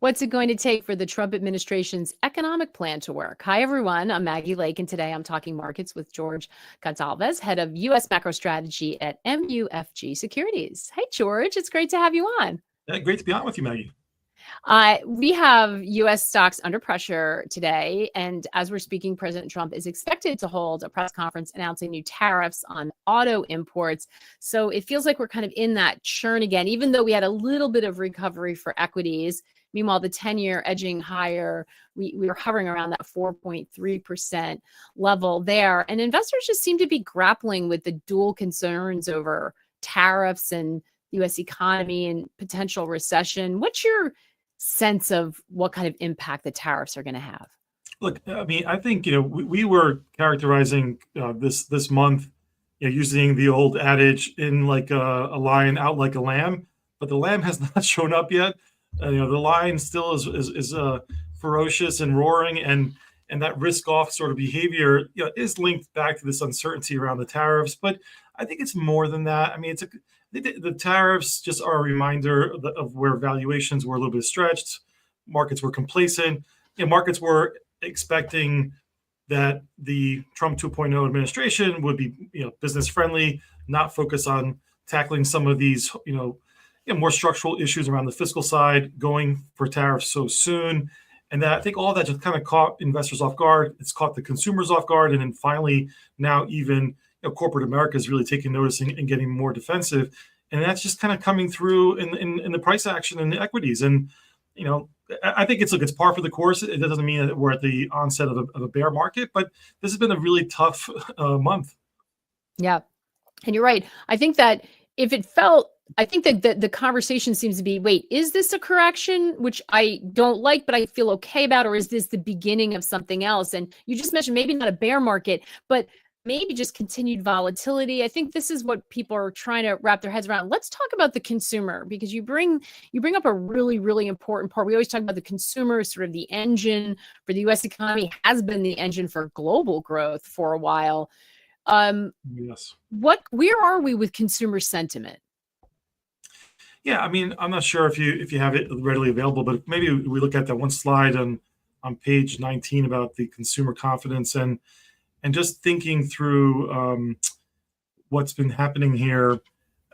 What's it going to take for the Trump administration's economic plan to work? Hi, everyone. I'm Maggie Lake, and today I'm talking markets with George Goncalves, head of U.S. macro strategy at MUFG Securities. Hey, George, it's great to have you on. Great to be on with you, Maggie. We have U.S. stocks under pressure today, and as we're speaking, President Trump is expected to hold a press conference announcing new tariffs on auto imports. So it feels like we're kind of in that churn again, even though we had a little bit of recovery for equities. Meanwhile, the 10-year edging higher, we were hovering around that 4.3% level there. And investors just seem to be grappling with the dual concerns over tariffs and U.S. economy and potential recession. What's your sense of what kind of impact the tariffs are going to have? Look, I mean, I think, we were characterizing this month, using the old adage, in like a lion, out like a lamb, but the lamb has not shown up yet. The lion still is ferocious and roaring, and that risk-off sort of behavior, is linked back to this uncertainty around the tariffs. But I think it's more than that. I mean, the tariffs just are a reminder of where valuations were a little bit stretched. Markets were complacent. Markets were expecting that the Trump 2.0 administration would be, business friendly, not focus on tackling some of these, more structural issues around the fiscal side, going for tariffs so soon. And that, I think all that just kind of caught investors off guard. It's caught the consumers off guard. And then finally, now even corporate America is really taking notice and getting more defensive. And that's just kind of coming through in the price action in the equities. And, I think it's par for the course. It doesn't mean that we're at the onset of a bear market, but this has been a really tough month. Yeah. And you're right. I think that the conversation seems to be, wait, is this a correction, which I don't like, but I feel okay about, or is this the beginning of something else? And you just mentioned maybe not a bear market, but maybe just continued volatility. I think this is what people are trying to wrap their heads around. Let's talk about the consumer, because you bring up a really, really important part. We always talk about the consumer, sort of the engine for the U.S. economy, has been the engine for global growth for a while. Yes. Where are we with consumer sentiment? Yeah, I mean, I'm not sure if you have it readily available, but maybe we look at that one slide on page 19 about the consumer confidence and just thinking through what's been happening here.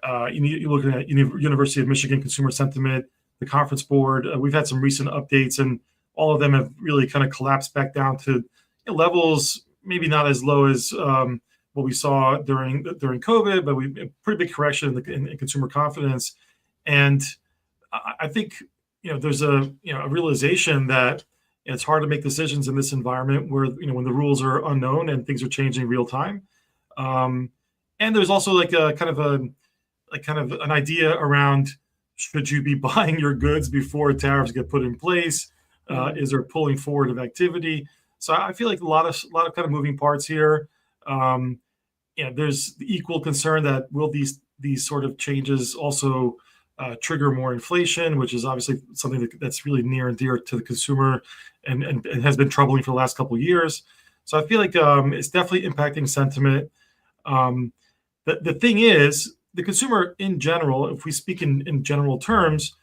You're looking at University of Michigan consumer sentiment, the Conference Board. We've had some recent updates, and all of them have really kind of collapsed back down to levels maybe not as low as what we saw during COVID, but a pretty big correction in consumer confidence. And I think there's a realization that it's hard to make decisions in this environment where when the rules are unknown and things are changing real time. And there's also like a kind of an idea around, should you be buying your goods before tariffs get put in place? Is there pulling forward of activity? So I feel like a lot of kind of moving parts here. There's the equal concern that will these sort of changes also trigger more inflation, which is obviously something that's really near and dear to the consumer and has been troubling for the last couple of years. So I feel like it's definitely impacting sentiment. The thing is, the consumer in general, if we speak in general terms,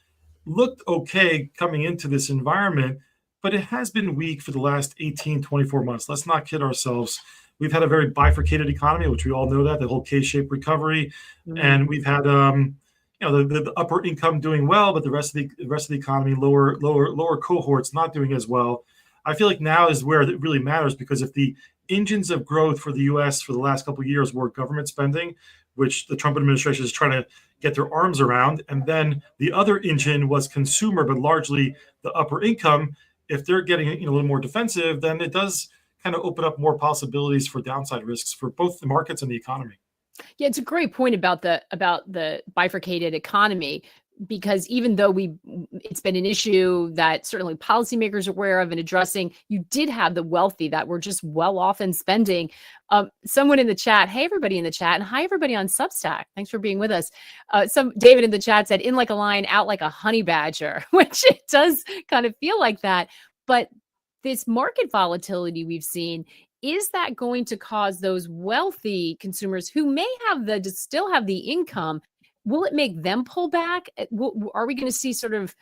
looked okay coming into this environment, but it has been weak for the last 18, 24 months. Let's not kid ourselves. We've had a very bifurcated economy, which we all know that, the whole K-shaped recovery. Mm-hmm. And we've had the upper income doing well, but the rest of the economy, lower cohorts not doing as well. I feel like now is where it really matters, because if the engines of growth for the U.S. for the last couple of years were government spending, which the Trump administration is trying to get their arms around, and then the other engine was consumer, but largely the upper income, if they're getting a little more defensive, then it does kind of open up more possibilities for downside risks for both the markets and the economy. Yeah, it's a great point about the bifurcated economy, because even though it's been an issue that certainly policymakers are aware of and addressing, you did have the wealthy that were just well off in spending. Someone in the chat, hey everybody in the chat, and hi everybody on Substack, thanks for being with us. David in the chat said, in like a lion, out like a honey badger, which it does kind of feel like that. But this market volatility we've seen, is that going to cause those wealthy consumers who may still have the income, will it make them pull back? Are we going to see sort of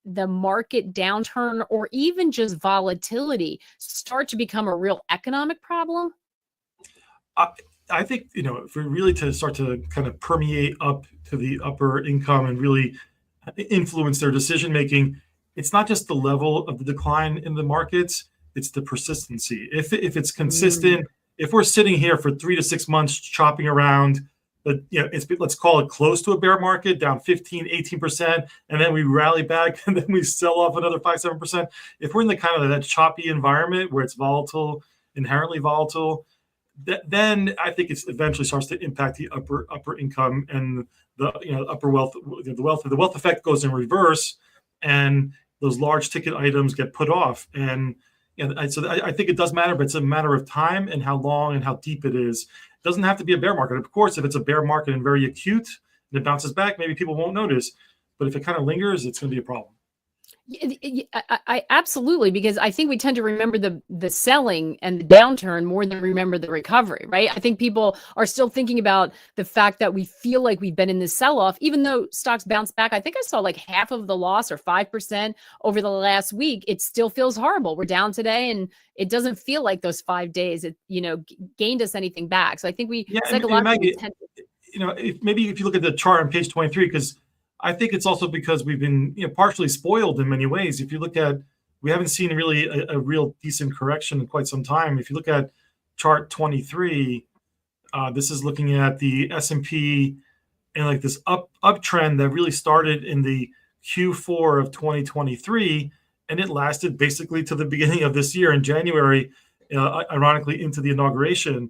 the market downturn or even just volatility start to become a real economic problem? I think, if we really to start to kind of permeate up to the upper income and really influence their decision making, it's not just the level of the decline in the markets, it's the persistency. If it's consistent, if we're sitting here for 3 to 6 months chopping around, but let's call it close to a bear market, down 15, 18%, and then we rally back and then we sell off another 5, 7%. If we're in the kind of that choppy environment where it's volatile, inherently volatile, then I think it eventually starts to impact the upper income and the upper wealth. The wealth effect goes in reverse, and those large ticket items get put off. And so I think it does matter, but it's a matter of time and how long and how deep it is. It doesn't have to be a bear market. Of course, if it's a bear market and very acute and it bounces back, maybe people won't notice. But if it kind of lingers, it's going to be a problem. I absolutely, because I think we tend to remember the selling and the downturn more than remember the recovery, right? I think people are still thinking about the fact that we feel like we've been in this sell-off, even though stocks bounce back. I think I saw like half of the loss or 5% over the last week. It still feels horrible. We're down today, and it doesn't feel like those 5 days, gained us anything back. So I think we psychologically tend to, maybe if you look at the chart on page 23, because I think it's also because we've been partially spoiled in many ways. If you look at, we haven't seen really a real decent correction in quite some time. If you look at chart 23, this is looking at the S&P and like this uptrend that really started in the Q4 of 2023, and it lasted basically to the beginning of this year in January, ironically into the inauguration.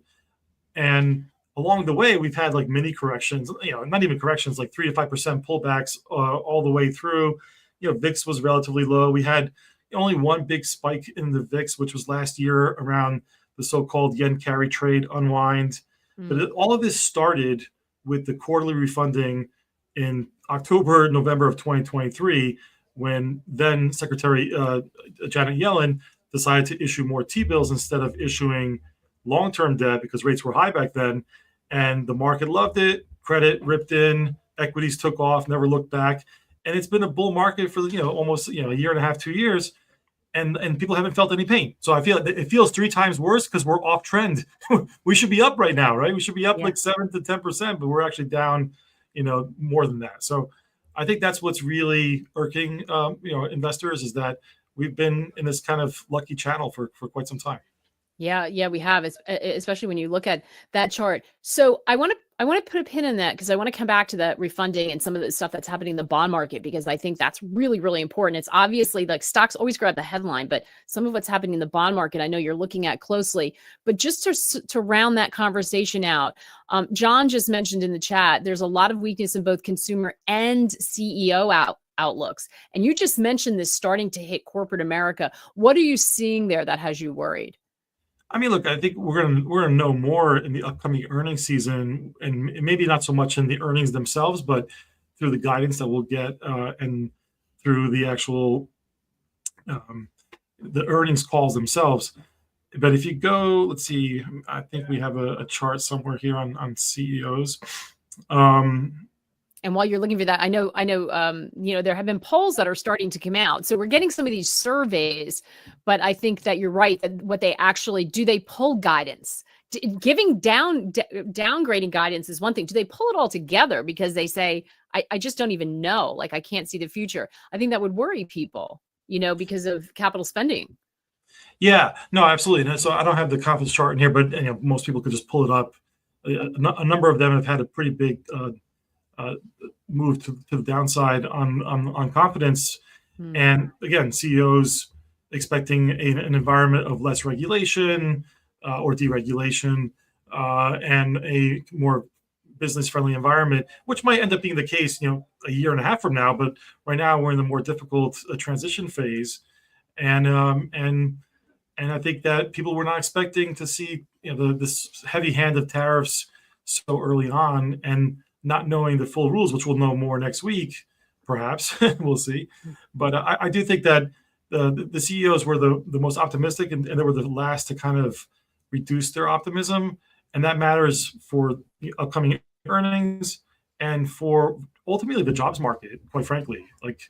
And along the way, we've had like mini corrections, not even corrections, like 3 to 5% pullbacks all the way through. VIX was relatively low. We had only one big spike in the VIX, which was last year around the so-called yen carry trade unwind. But all of this started with the quarterly refunding in October, November of 2023, when then Secretary Janet Yellen decided to issue more T-bills instead of issuing long-term debt because rates were high back then, and the market loved it. Credit ripped in, equities took off, never looked back, and it's been a bull market for almost a year and a half, 2 years, and people haven't felt any pain. So I feel it feels 3 times worse because we're off trend. We should be up right now, right? We should be up like 7 to 10%, but we're actually down, more than that. So I think that's what's really irking, investors, is that we've been in this kind of lucky channel for quite some time. Yeah, we have, especially when you look at that chart. So I want to put a pin in that because I want to come back to the refunding and some of the stuff that's happening in the bond market, because I think that's really, really important. It's obviously like stocks always grab the headline, but some of what's happening in the bond market, I know you're looking at closely. But just to round that conversation out, John just mentioned in the chat, there's a lot of weakness in both consumer and CEO outlooks. And you just mentioned this starting to hit corporate America. What are you seeing there that has you worried? I mean, look, I think we're gonna know more in the upcoming earnings season, and maybe not so much in the earnings themselves, but through the guidance that we'll get and through the actual the earnings calls themselves. But if you go, let's see, I think we have a chart somewhere here on CEOs. And while you're looking for that, I know, there have been polls that are starting to come out. So we're getting some of these surveys, but I think that you're right that what they actually do, they pull guidance. Giving downgrading guidance is one thing. Do they pull it all together because they say, I just don't even know, like I can't see the future? I think that would worry people, because of capital spending. Yeah, no, absolutely. So I don't have the confidence chart in here, but most people could just pull it up. A number of them have had a pretty big move to the downside on confidence. And again, CEOs expecting an environment of less regulation or deregulation and a more business-friendly environment, which might end up being the case, a year and a half from now. But right now, we're in the more difficult transition phase, and I think that people were not expecting to see this heavy hand of tariffs so early on, and not knowing the full rules, which we'll know more next week, perhaps. We'll see. But I do think that the CEOs were the most optimistic, and they were the last to kind of reduce their optimism. And that matters for the upcoming earnings and for ultimately the jobs market, quite frankly. Like,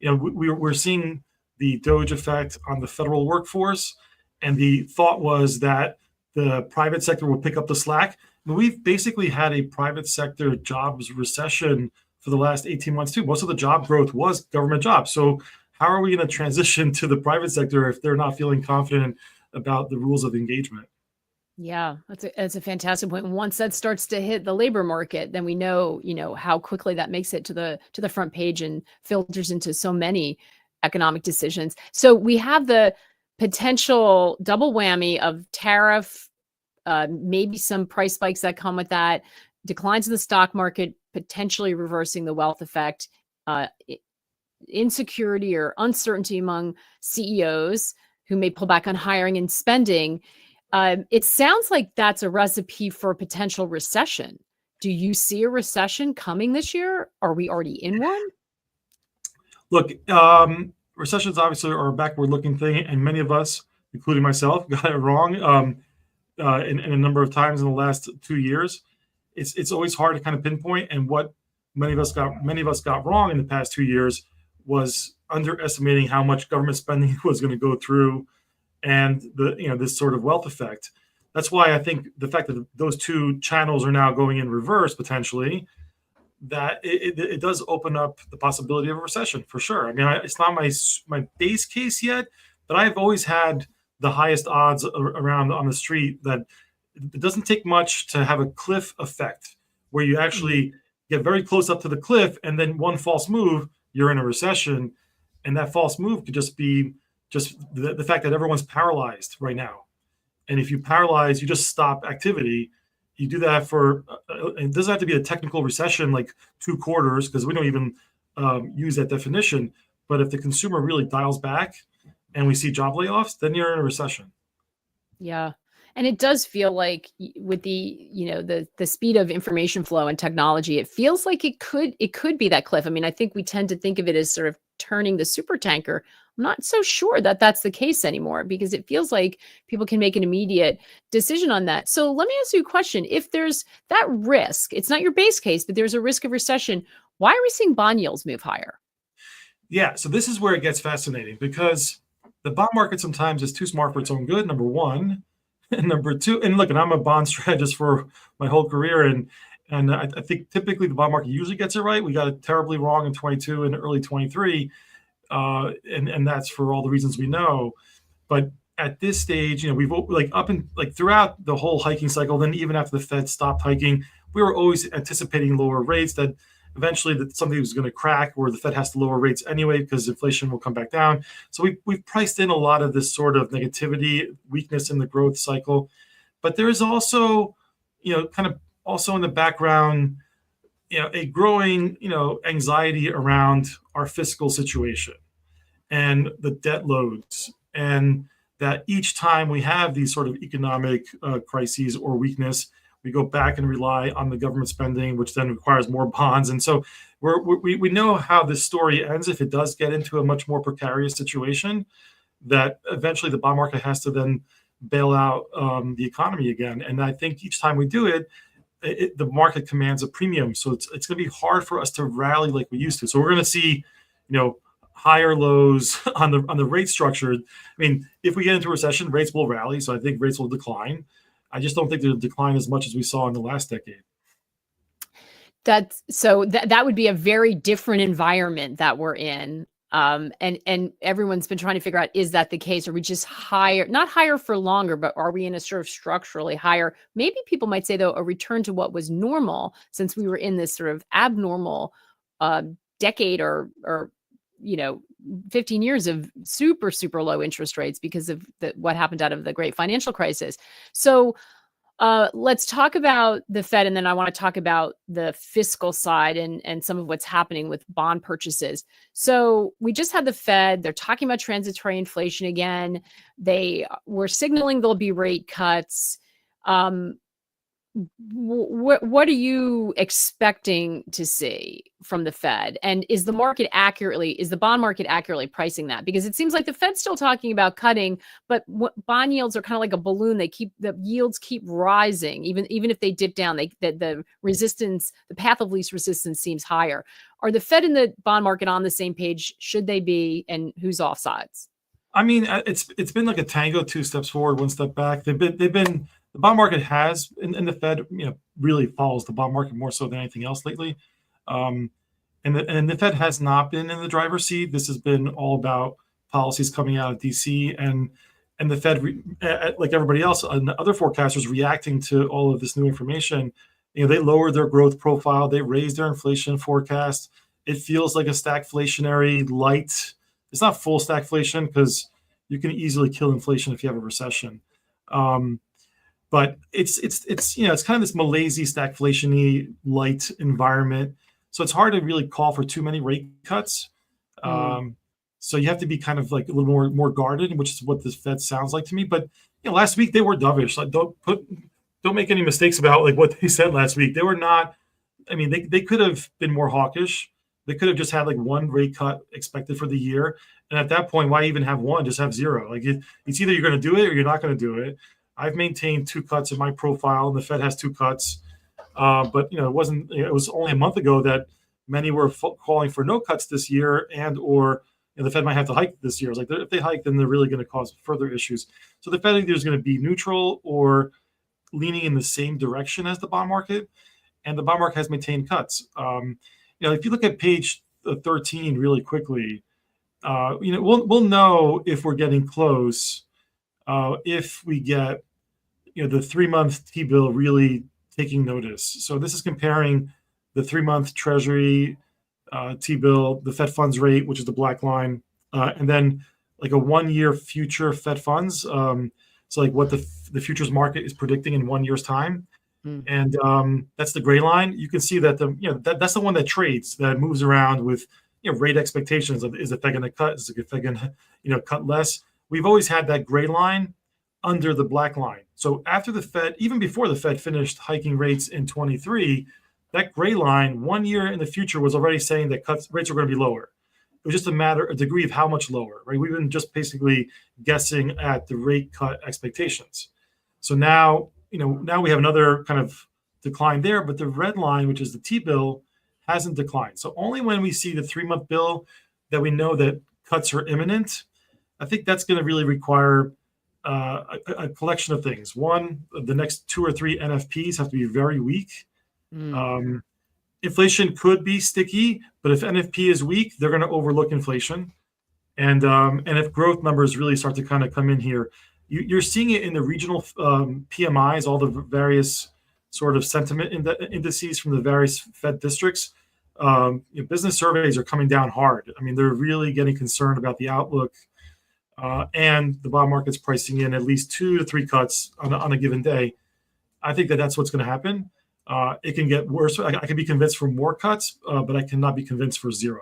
we're seeing the Doge effect on the federal workforce, and the thought was that the private sector will pick up the slack. And we've basically had a private sector jobs recession for the last 18 months too. Most of the job growth was government jobs. So how are we going to transition to the private sector if they're not feeling confident about the rules of engagement? Yeah, that's a fantastic point. Once that starts to hit the labor market, then we know, how quickly that makes it to the front page and filters into so many economic decisions. So we have the potential double whammy of tariff, maybe some price spikes that come with that, declines in the stock market, potentially reversing the wealth effect, insecurity or uncertainty among CEOs who may pull back on hiring and spending. It sounds like that's a recipe for a potential recession. Do you see a recession coming this year? Are we already in one? Look, recessions obviously are a backward-looking thing, and many of us, including myself, got it wrong in a number of times in the last 2 years. It's always hard to kind of pinpoint, and what many of us got wrong in the past 2 years was underestimating how much government spending was going to go through, and this sort of wealth effect. That's why I think the fact that those two channels are now going in reverse potentially, that it does open up the possibility of a recession for sure. I mean, it's not my base case yet, but I've always had the highest odds around on the street that it doesn't take much to have a cliff effect where you actually get very close up to the cliff, and then one false move, you're in a recession. And that false move could just be the fact that everyone's paralyzed right now. And if you paralyze, you just stop activity. You do that for, it doesn't have to be a technical recession like 2 quarters, because we don't even use that definition. But if the consumer really dials back and we see job layoffs, then you're in a recession. Yeah. And it does feel like with the speed of information flow and technology, it feels like it could be that cliff. I mean, I think we tend to think of it as sort of turning the super tanker. I'm not so sure that that's the case anymore, because it feels like people can make an immediate decision on that. So let me ask you a question. If there's that risk, it's not your base case, but there's a risk of recession, why are we seeing bond yields move higher? Yeah, so this is where it gets fascinating, because the bond market sometimes is too smart for its own good, number one. And number two, and look, and I'm a bond strategist for my whole career, and I think typically the bond market usually gets it right. We got it terribly wrong in 22 and early 23, and that's for all the reasons we know. But at this stage, we've throughout the whole hiking cycle, then even after the Fed stopped hiking, we were always anticipating lower rates, that eventually that something was going to crack, where the Fed has to lower rates anyway because inflation will come back down. So we've priced in a lot of this sort of negativity, weakness in the growth cycle. But there is also, kind of also in the background, a growing, anxiety around our fiscal situation and the debt loads, and that each time we have these sort of economic crises or weakness, we go back and rely on the government spending, which then requires more bonds. And so we know how this story ends if it does get into a much more precarious situation, that eventually the bond market has to then bail out the economy again. And I think each time we do it, the market commands a premium. So it's going to be hard for us to rally like we used to. So we're going to see, higher lows on the rate structure. I mean, if we get into a recession, rates will rally. So I think rates will decline. I just don't think they'll decline as much as we saw in the last decade. That would be a very different environment that we're in. And everyone's been trying to figure out, is that the case? Are we just higher, not higher for longer, but are we in a sort of structurally higher? Maybe people might say, though, a return to what was normal, since we were in this sort of abnormal decade or 15 years of super, super low interest rates because of what happened out of the great financial crisis. So let's talk about the Fed, and then I want to talk about the fiscal side and some of what's happening with bond purchases. So we just had the Fed. They're talking about transitory inflation again. They were signaling there'll be rate cuts. What are you expecting to see from the Fed? And is the bond market accurately pricing that? Because it seems like the Fed's still talking about cutting, but bond yields are kind of like a balloon. The yields keep rising, even if they dip down. The resistance, the path of least resistance seems higher. Are the Fed and the bond market on the same page? Should they be? And who's off sides? I mean, it's been like a tango, two steps forward, one step back. The bond market has, and the Fed, really follows the bond market more so than anything else lately. Um, and the Fed has not been in the driver's seat. This has been all about policies coming out of DC, and the Fed, like everybody else, and other forecasters reacting to all of this new information. They lowered their growth profile. They raised their inflation forecast. It feels like a stagflationary light. It's not full stagflation because you can easily kill inflation if you have a recession. But it's kind of this malaise stagflation-y light environment. So it's hard to really call for too many rate cuts. So you have to be kind of like a little more guarded, which is what the Fed sounds like to me. But last week they were dovish. Like don't make any mistakes about like what they said last week. They were not. I mean, they could have been more hawkish. They could have just had like one rate cut expected for the year, and at that point, why even have one? Just have zero. Like it's either you're going to do it or you're not going to do it. I've maintained 2 cuts in my profile, and the Fed has 2 cuts. But it wasn't. It was only a month ago that many were calling for no cuts this year, and/or the Fed might have to hike this year. It's like if they hike, then they're really going to cause further issues. So the Fed either is going to be neutral or leaning in the same direction as the bond market, and the bond market has maintained cuts. If you look at page 13 really quickly, we'll know if we're getting close if we get the 3-month T-bill really taking notice. So this is comparing the 3-month Treasury T-bill, the Fed funds rate, which is the black line, and then like a 1-year future Fed funds. So like what the futures market is predicting in 1 year's time. And that's the gray line. You can see that that's the one that trades, that moves around with rate expectations of, is the Fed going to cut? Is the Fed going to cut less? We've always had that gray line under the black line. So after the Fed, even before the Fed finished hiking rates in 23, that gray line 1 year in the future was already saying that rates are going to be lower. It was just a degree of how much lower, right? We've been just basically guessing at the rate cut expectations. So now we have another kind of decline there, but the red line, which is the T-bill, hasn't declined. So only when we see the 3-month bill that we know that cuts are imminent. I think that's going to really require a collection of things. One, the next 2 or 3 NFPs have to be very weak. Inflation could be sticky, but if NFP is weak, they're going to overlook inflation. And if growth numbers really start to kind of come in here, you're seeing it in the regional PMIs, all the various sort of sentiment indices from the various Fed districts. Business surveys are coming down hard. I mean, they're really getting concerned about the outlook, and the bond market's pricing in at least 2 to 3 cuts on a given day. I think that's what's going to happen. It can get worse. I can be convinced for more cuts, but I cannot be convinced for 0.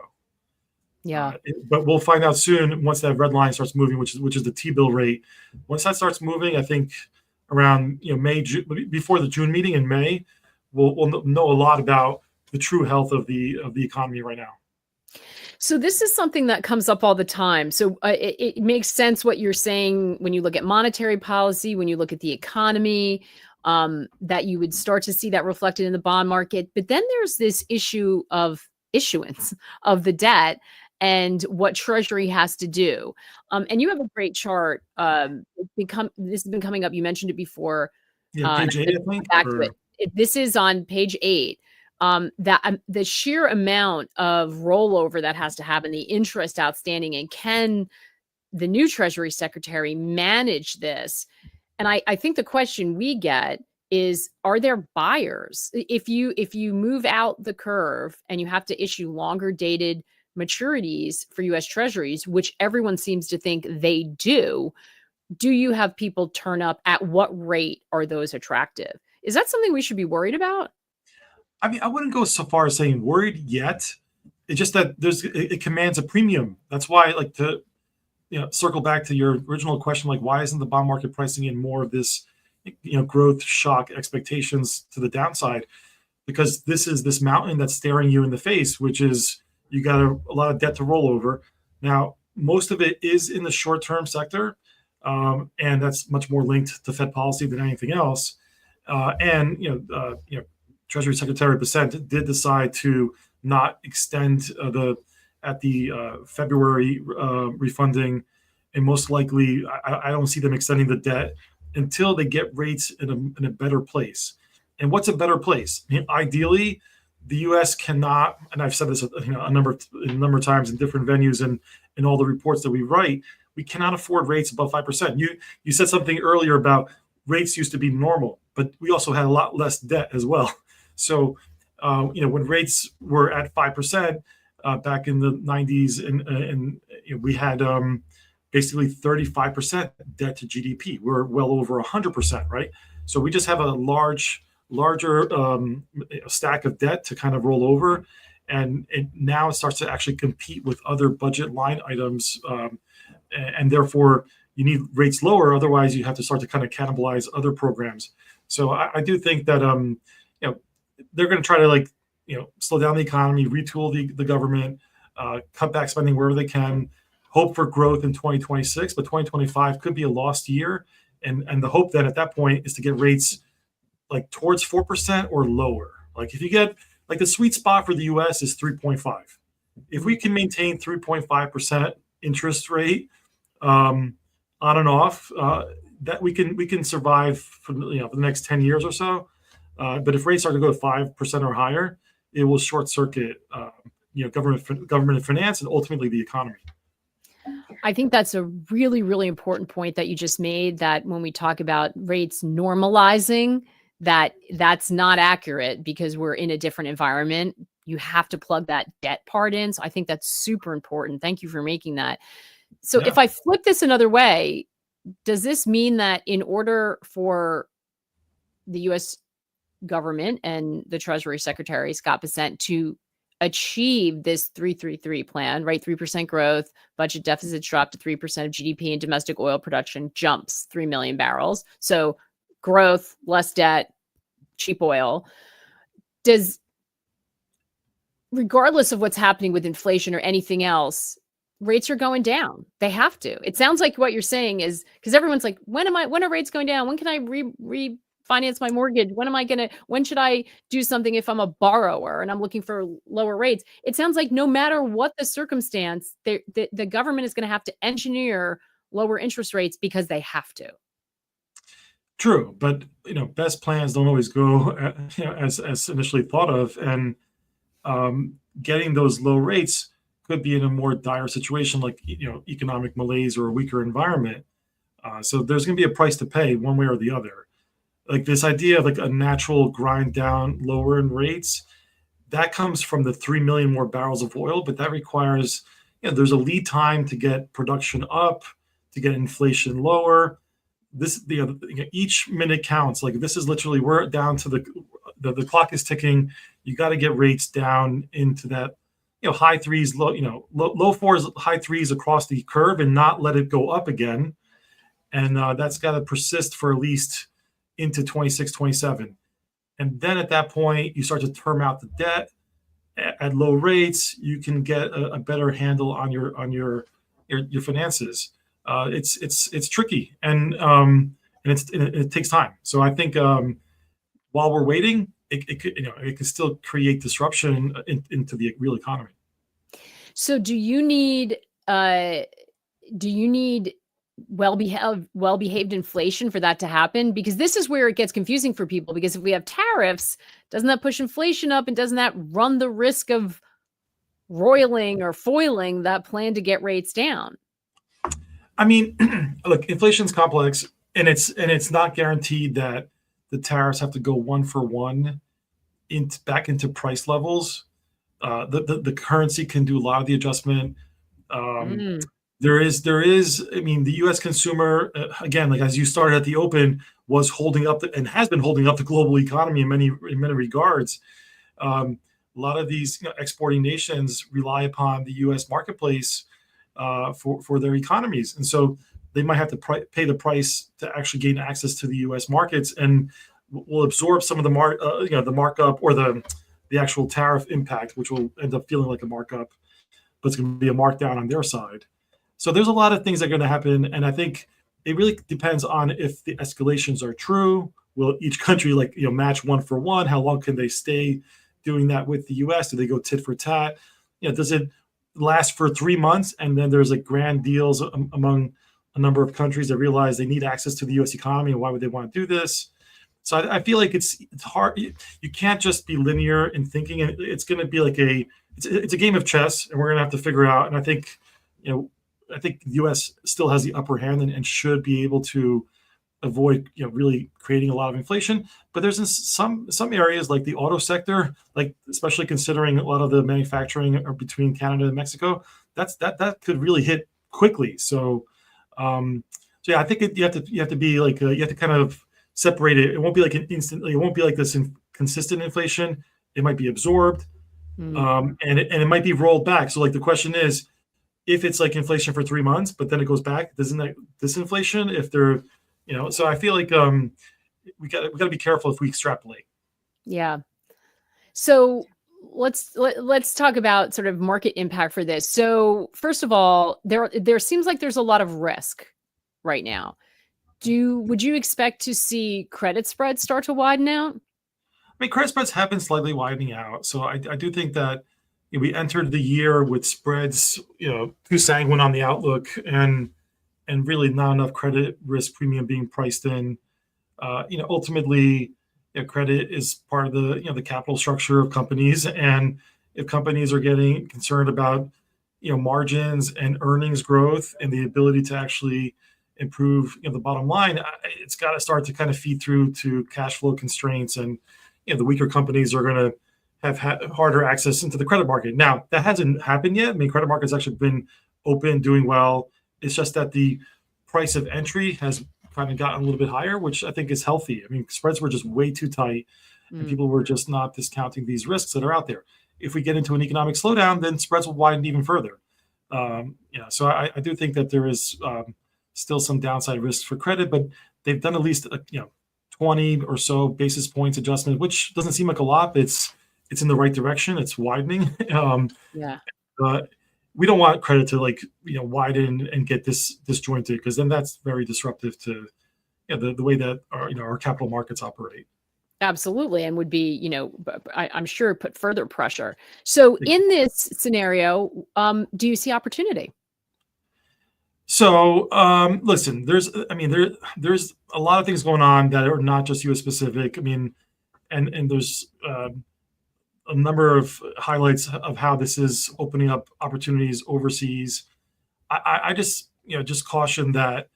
Yeah. But we'll find out soon once that red line starts moving, which is the T-bill rate. Once that starts moving, I think around May, June, before the June meeting in May, we'll know a lot about the true health of the economy right now. So this is something that comes up all the time. So it makes sense what you're saying when you look at monetary policy, when you look at the economy, that you would start to see that reflected in the bond market. But then there's this issue of issuance of the debt and what Treasury has to do. And you have a great chart. This has been coming up. You mentioned it before. Yeah, page 8, I think. Back to it. This is on page 8. That the sheer amount of rollover that has to happen, the interest outstanding, and can the new Treasury Secretary manage this? And I think the question we get is, are there buyers? If you move out the curve and you have to issue longer dated maturities for U.S. Treasuries, which everyone seems to think they do you have people turn up? At what rate are those attractive? Is that something we should be worried about? I mean, I wouldn't go so far as saying worried yet. It's just that it commands a premium. That's why, like, to circle back to your original question, like, why isn't the bond market pricing in more of this growth shock expectations to the downside, because this is this mountain that's staring you in the face, which is you got a lot of debt to roll over. Now, most of it is in the short-term sector, and that's much more linked to Fed policy than anything else. And Treasury Secretary Bessent did decide to not extend the February refunding, and most likely I don't see them extending the debt until they get rates in a better place. And what's a better place? I mean, ideally, the U.S. cannot, and I've said this a number of times in different venues and in all the reports that we write, we cannot afford rates above 5%. You said something earlier about rates used to be normal, but we also had a lot less debt as well. So, when rates were at 5% back in the 90s, and we had basically 35% debt to GDP. We're well over 100%, right? So we just have a larger stack of debt to kind of roll over, and now it starts to actually compete with other budget line items, and therefore you need rates lower. Otherwise, you have to start to kind of cannibalize other programs. So I do think that they're going to try to slow down the economy, retool the government, cut back spending wherever they can, hope for growth in 2026, but 2025 could be a lost year. And the hope then at that point is to get rates towards 4% or lower. If you get the sweet spot for the US is 3.5. If we can maintain 3.5% interest rate on and off, that we can survive for the next 10 years or so. But if rates start to go to 5% or higher, it will short circuit government finance and ultimately the economy. I think that's a really, really important point that you just made, that when we talk about rates normalizing, that's not accurate because we're in a different environment. You have to plug that debt part in. So I think that's super important. Thank you for making that. So if I flip this another way, does this mean that in order for the U.S. government and the Treasury Secretary, Scott Bessent, to achieve this 3-3-3 plan, right? 3% growth, budget deficits drop to 3% of GDP, and domestic oil production jumps 3 million barrels. So growth, less debt, cheap oil. Regardless of what's happening with inflation or anything else, rates are going down. They have to. It sounds like what you're saying is, because everyone's like, when are rates going down? When can I refinance my mortgage? When should I do something if I'm a borrower and I'm looking for lower rates? It sounds like no matter what the circumstance, the government is going to have to engineer lower interest rates because they have to. True, but best plans don't always go as initially thought of, and getting those low rates could be in a more dire situation, like economic malaise or a weaker environment. So there's going to be a price to pay one way or the other. This idea of a natural grind down lower in rates, that comes from the 3 million more barrels of oil, but that requires there's a lead time to get production up, to get inflation lower. Each minute counts. This is literally, we're down to the clock is ticking. You got to get rates down into that high threes, low fours, high threes across the curve, and not let it go up again. And that's got to persist for at least into 26, 27. And then at that point, you start to term out the debt at low rates. You can get a better handle on your finances. It's tricky, and it takes time. So I think while we're waiting, it can still create disruption into the real economy. So do you need well-behaved inflation for that to happen? Because this is where it gets confusing for people, because if we have tariffs, doesn't that push inflation up, and doesn't that run the risk of roiling or foiling that plan to get rates down? I mean, look, inflation's complex, and it's not guaranteed that the tariffs have to go one for one back into price levels. The currency can do a lot of the adjustment. There is. I mean, the U.S. consumer, again, as you started at the open, was holding up and has been holding up the global economy in many regards. A lot of these exporting nations rely upon the U.S. marketplace for their economies, and so they might have to pay the price to actually gain access to the U.S. markets, and will absorb some of the the markup or the actual tariff impact, which will end up feeling like a markup, but it's going to be a markdown on their side. So there's a lot of things that are going to happen, and I think it really depends on if the escalations are true. Will each country match one for one? How long can they stay doing that with the U.S.? Do they go tit for tat? Does it last for 3 months and then there's grand deals among a number of countries that realize they need access to the U.S. economy, and why would they want to do this? So I feel like it's hard. You can't just be linear in thinking. It's going to be like it's a game of chess, and we're going to have to figure out. And I think the U.S. still has the upper hand and should be able to avoid really creating a lot of inflation. But there's some areas like the auto sector, especially considering a lot of the manufacturing are between Canada and Mexico, that could really hit quickly. So yeah, I think you have to be you have to kind of separate it. It won't be like it won't be like this consistent inflation. It might be absorbed, and it might be rolled back. So the question is, if it's inflation for 3 months, but then it goes back, doesn't that disinflation? If they're so I feel like we got to be careful if we extrapolate. Yeah. So let's talk about sort of market impact for this. So first of all, there seems like there's a lot of risk right now. Would you expect to see credit spreads start to widen out? I mean, credit spreads have been slightly widening out. So I do think that we entered the year with spreads, too sanguine on the outlook, and really not enough credit risk premium being priced in. Ultimately, credit is part of the capital structure of companies, and if companies are getting concerned about margins and earnings growth and the ability to actually improve the bottom line, it's got to start to kind of feed through to cash flow constraints, and the weaker companies are going to have harder access into the credit market. Now, that hasn't happened yet. I mean, credit market's actually been open, doing well. It's just that the price of entry has kind of gotten a little bit higher, which I think is healthy. I mean, spreads were just way too tight, and people were just not discounting these risks that are out there. If we get into an economic slowdown, then spreads will widen even further. So I do think that there is still some downside risks for credit, but they've done at least 20 or so basis points adjustment, which doesn't seem like a lot, but it's in the right direction. It's widening. Yeah. We don't want credit to widen and get disjointed, because then that's very disruptive to the way that our capital markets operate. Absolutely. And would be, I'm sure put further pressure. So in this scenario, do you see opportunity? So listen, there's a lot of things going on that are not just U.S. specific. I mean, and there's a number of highlights of how this is opening up opportunities overseas. I just caution that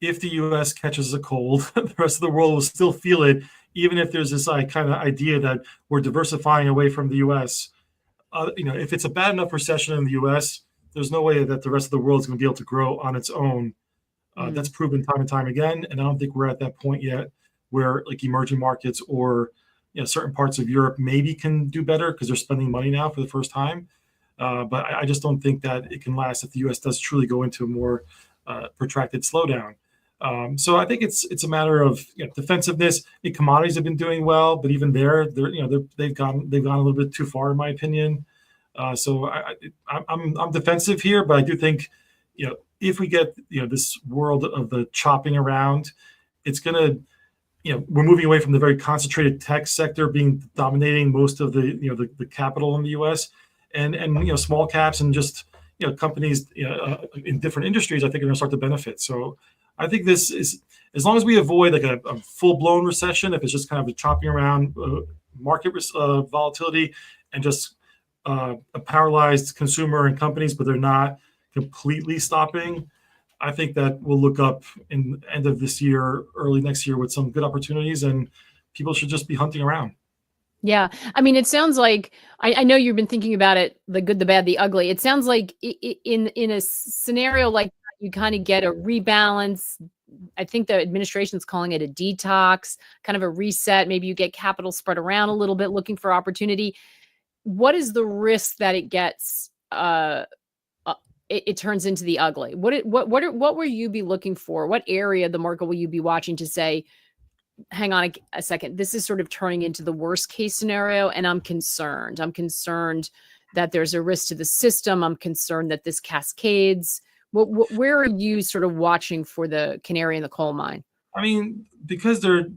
if the U.S. catches a cold, the rest of the world will still feel it, even if there's this kind of idea that we're diversifying away from the U.S. If it's a bad enough recession in the U.S., there's no way that the rest of the world is going to be able to grow on its own. That's proven time and time again, and I don't think we're at that point yet where emerging markets or certain parts of Europe maybe can do better because they're spending money now for the first time. But I just don't think that it can last if the U.S. does truly go into a more protracted slowdown. So I think it's a matter of defensiveness. The commodities have been doing well, but even they've gone a little bit too far, in my opinion. So I'm defensive here, but I do think if we get this world of the chopping around, it's gonna we're moving away from the very concentrated tech sector being dominating most of the capital in the U.S. and small caps and just companies in different industries. I think are going to start to benefit. So I think this is, as long as we avoid a full blown recession, if it's just kind of a chopping around market volatility and just a paralyzed consumer and companies, but they're not completely stopping, I think that we'll look up in the end of this year, early next year with some good opportunities, and people should just be hunting around. Yeah. I mean, it sounds like, I know you've been thinking about it, the good, the bad, the ugly. It sounds like in a scenario like that, you kind of get a rebalance. I think the administration's calling it a detox, kind of a reset. Maybe you get capital spread around a little bit, looking for opportunity. What is the risk that it gets it turns into the ugly? What will you be looking for? What area of the market will you be watching to say, hang on a second, this is sort of turning into the worst case scenario, and I'm concerned. I'm concerned that there's a risk to the system. I'm concerned that this cascades. Where are you sort of watching for the canary in the coal mine? I mean, because they're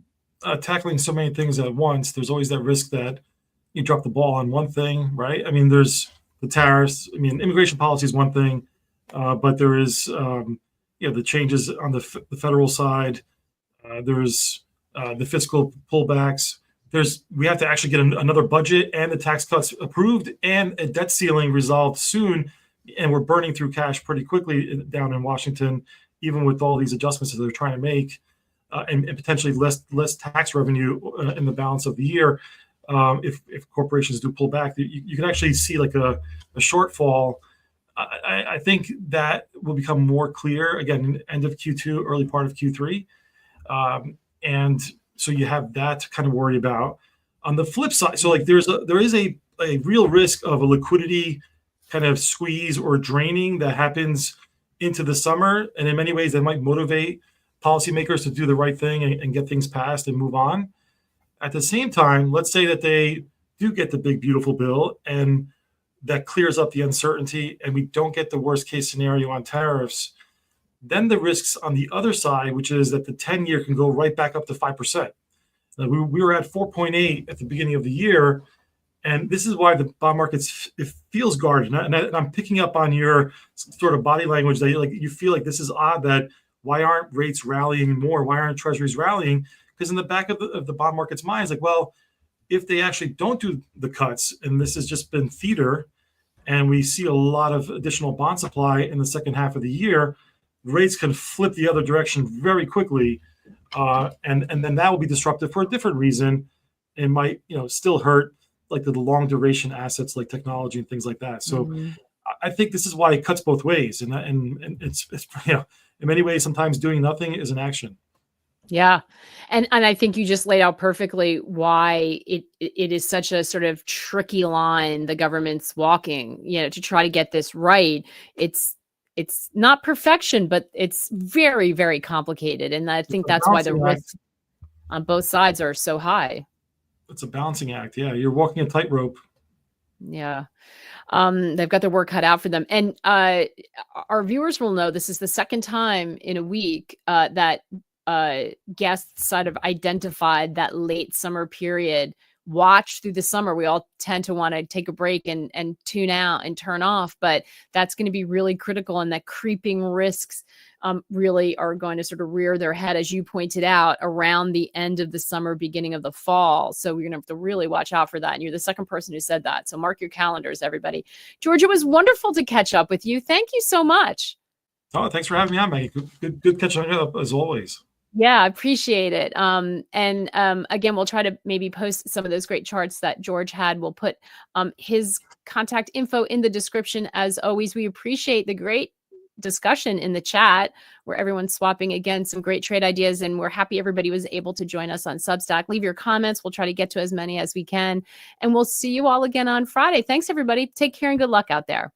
tackling so many things at once, there's always that risk that you drop the ball on one thing, right? I mean, there's the tariffs. I mean, immigration policy is one thing, but there is, the changes on the federal side. There's the fiscal pullbacks. We have to actually get another budget and the tax cuts approved and a debt ceiling resolved soon. And we're burning through cash pretty quickly down in Washington, even with all these adjustments that they're trying to make, and potentially less tax revenue in the balance of the year. If corporations do pull back, you can actually see like a shortfall. I think that will become more clear again, end of Q2, early part of Q3. And so you have that to kind of worry about. On the flip side, so like there is a real risk of a liquidity kind of squeeze or draining that happens into the summer. And in many ways, that might motivate policymakers to do the right thing and get things passed and move on. At the same time, let's say that they do get the big, beautiful bill and that clears up the uncertainty and we don't get the worst case scenario on tariffs. Then the risks on the other side, which is that the 10-year can go right back up to 5%. Now, we were at 4.8 at the beginning of the year. And this is why the bond market it feels guarded. And I'm picking up on your sort of body language that you feel like this is odd, that why aren't rates rallying more? Why aren't treasuries rallying? Because in the back of the bond market's mind, it's like, well, if they actually don't do the cuts, and this has just been theater, and we see a lot of additional bond supply in the second half of the year, rates can flip the other direction very quickly. And then that will be disruptive for a different reason. It might, still hurt like the long duration assets like technology and things like that. So I think this is why it cuts both ways. And it's in many ways, sometimes doing nothing is an action. Yeah. And I think you just laid out perfectly why it is such a sort of tricky line the government's walking, to try to get this right. It's not perfection, but it's very, very complicated. And I think that's why the risks on both sides are so high. It's a balancing act. Yeah. You're walking a tightrope. Yeah. They've got their work cut out for them. And our viewers will know this is the second time in a week that guests sort of identified that late summer period. Watch through the summer. We all tend to want to take a break and tune out and turn off, but that's going to be really critical. And that creeping risks really are going to sort of rear their head, as you pointed out, around the end of the summer, beginning of the fall. So we're going to have to really watch out for that. And you're the second person who said that. So mark your calendars, everybody. George, it was wonderful to catch up with you. Thank you so much. Oh, thanks for having me on, Maggie. Good catching up as always. Yeah, I appreciate it. Again, we'll try to maybe post some of those great charts that George had. We'll put his contact info in the description. As always, we appreciate the great discussion in the chat where everyone's swapping, again, some great trade ideas. And we're happy everybody was able to join us on Substack. Leave your comments. We'll try to get to as many as we can. And we'll see you all again on Friday. Thanks, everybody. Take care and good luck out there.